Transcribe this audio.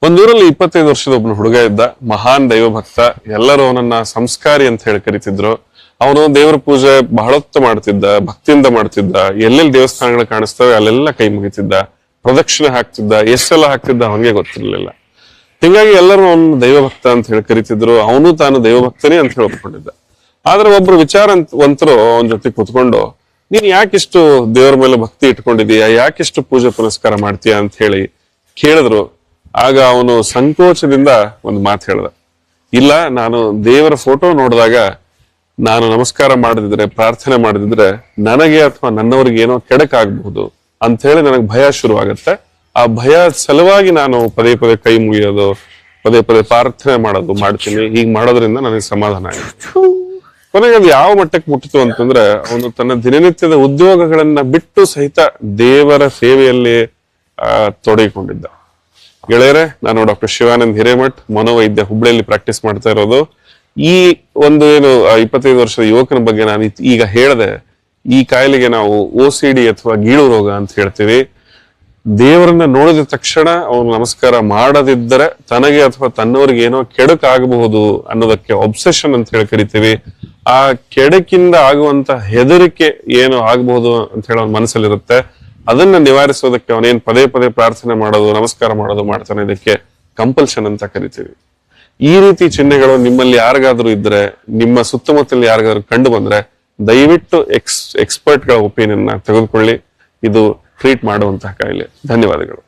ಒಂದೂರಲ್ಲಿ 25 ವರ್ಷದ ಒಬ್ಬನ ಹುಡುಗ ಇದ್ದ, ಮಹಾನ್ ದೈವಭಕ್ತ. ಎಲ್ಲರೂ ಅವನನ್ನ ಸಂಸ್ಕಾರಿ ಅಂತ ಹೇಳಿ ಕರಿತಿದ್ರು. ಅವನು ದೇವರ ಪೂಜೆ ಬಹಳೊತ್ತು ಮಾಡ್ತಿದ್ದ, ಭಕ್ತಿಯಿಂದ ಮಾಡ್ತಿದ್ದ. ಎಲ್ಲೆಲ್ಲಿ ದೇವಸ್ಥಾನಗಳು ಕಾಣಿಸ್ತವೆ ಅಲ್ಲೆಲ್ಲ ಕೈ ಮುಗಿತಿದ್ದ, ಪ್ರದಕ್ಷಿಣೆ ಹಾಕ್ತಿದ್ದ. ಎಷ್ಟೆಲ್ಲ ಹಾಕ್ತಿದ್ದ ಅವನಿಗೆ ಗೊತ್ತಿರ್ಲಿಲ್ಲ. ಹಿಂಗಾಗಿ ಎಲ್ಲರೂ ಅವನು ದೈವಭಕ್ತ ಅಂತ ಹೇಳಿ ಕರಿತಿದ್ರು. ಅವನು ತಾನು ದೈವಭಕ್ತನೇ ಅಂತ ಹೇಳಿ ಒಪ್ಕೊಂಡಿದ್ದ. ಆದ್ರೆ ಒಬ್ರು ವಿಚಾರವಂತರು ಅವನ ಜೊತೆ ಕೂತ್ಕೊಂಡು, ನೀನ್ ಯಾಕಿಷ್ಟು ದೇವರ ಮೇಲೆ ಭಕ್ತಿ ಇಟ್ಕೊಂಡಿದೀಯ, ಯಾಕಿಷ್ಟು ಪೂಜೆ ಪುನಸ್ಕಾರ ಮಾಡ್ತೀಯ ಅಂತ ಹೇಳಿ ಕೇಳಿದ್ರು. ಆಗ ಅವನು ಸಂಕೋಚದಿಂದ ಒಂದು ಮಾತು ಹೇಳ್ದ, ಇಲ್ಲ, ನಾನು ದೇವರ ಫೋಟೋ ನೋಡಿದಾಗ ನಾನು ನಮಸ್ಕಾರ ಮಾಡದಿದ್ರೆ, ಪ್ರಾರ್ಥನೆ ಮಾಡದಿದ್ರೆ ನನಗೆ ಅಥವಾ ನನ್ನವ್ರಿಗೆ ಏನೋ ಕೆಡಕಾಗಬಹುದು ಅಂತ ಹೇಳಿ ನನಗೆ ಭಯ ಶುರುವಾಗತ್ತೆ. ಆ ಭಯ ಸಲುವಾಗಿ ನಾನು ಪದೇ ಪದೇ ಕೈ ಮುಗಿಯೋದು, ಪದೇ ಪದೇ ಪ್ರಾರ್ಥನೆ ಮಾಡೋದು ಮಾಡ್ತೀನಿ. ಹೀಗೆ ಮಾಡೋದ್ರಿಂದ ನನಗೆ ಸಮಾಧಾನ ಆಗುತ್ತೆ. ಕೊನೆಗೆ ಅದು ಯಾವ ಮಟ್ಟಕ್ಕೆ ಮುಟ್ಟಿತು ಅಂತಂದ್ರೆ, ಅವನು ತನ್ನ ದಿನನಿತ್ಯದ ಉದ್ಯೋಗಗಳನ್ನ ಬಿಟ್ಟು ಸಹಿತ ದೇವರ ಸೇವೆಯಲ್ಲಿ ತೊಡಗಿಕೊಂಡಿದ್ದ. ಗೆಳೆಯರೆ, ನಾನು ಡಾಕ್ಟರ್ ಶಿವಾನಂದ್ ಹಿರೇಮಠ್, ಮನೋವೈದ್ಯ, ಹುಬ್ಳಿಯಲ್ಲಿ ಪ್ರಾಕ್ಟೀಸ್ ಮಾಡ್ತಾ ಇರೋದು. ಈ ಒಂದು ಏನು 25 ವರ್ಷದ ಯುವಕನ ಬಗ್ಗೆ ನಾನು ಈಗ ಹೇಳಿದೆ, ಈ ಕಾಯಿಲೆಗೆ ನಾವು OCD ಅಥವಾ ಗೀಳು ರೋಗ ಅಂತ ಹೇಳ್ತೀವಿ. ದೇವರನ್ನ ನೋಡಿದ ತಕ್ಷಣ ಅವನು ನಮಸ್ಕಾರ ಮಾಡದಿದ್ದರೆ ತನಗೆ ಅಥವಾ ತನ್ನವರಿಗೆ ಏನೋ ಕೆಡುಕಾಗಬಹುದು ಅನ್ನೋದಕ್ಕೆ ಒಬ್ಸೆಷನ್ ಅಂತ ಹೇಳಿ ಕರಿತೀವಿ. ಆ ಕೆಡಕಿಂದ ಆಗುವಂತ ಹೆದರಿಕೆ ಏನು ಆಗಬಹುದು ಅಂತ ಹೇಳಿ ಅವನ ಮನಸ್ಸಲ್ಲಿರುತ್ತೆ. ಅದನ್ನ ನಿವಾರಿಸೋದಕ್ಕೆ ಅವನೇನ್ ಪದೇ ಪದೇ ಪ್ರಾರ್ಥನೆ ಮಾಡೋದು, ನಮಸ್ಕಾರ ಮಾಡೋದು ಮಾಡ್ತಾನೆ. ಇದಕ್ಕೆ ಕಂಪಲ್ಷನ್ ಅಂತ ಕರಿತೀವಿ. ಈ ರೀತಿ ಚಿಹ್ನೆಗಳು ನಿಮ್ಮಲ್ಲಿ ಯಾರಿಗಾದ್ರೂ ಇದ್ರೆ, ನಿಮ್ಮ ಸುತ್ತಮುತ್ತಲ ಯಾರಿಗಾದ್ರೂ ಕಂಡು ಬಂದ್ರೆ, ದಯವಿಟ್ಟು ಎಕ್ಸ್ಪರ್ಟ್ಗಳ ಒಪಿನಿಯನ್ ತೆಗೆದುಕೊಳ್ಳಿ. ಇದು ಟ್ರೀಟ್ ಮಾಡುವಂತಹ ಕಾಯಿಲೆ. ಧನ್ಯವಾದಗಳು.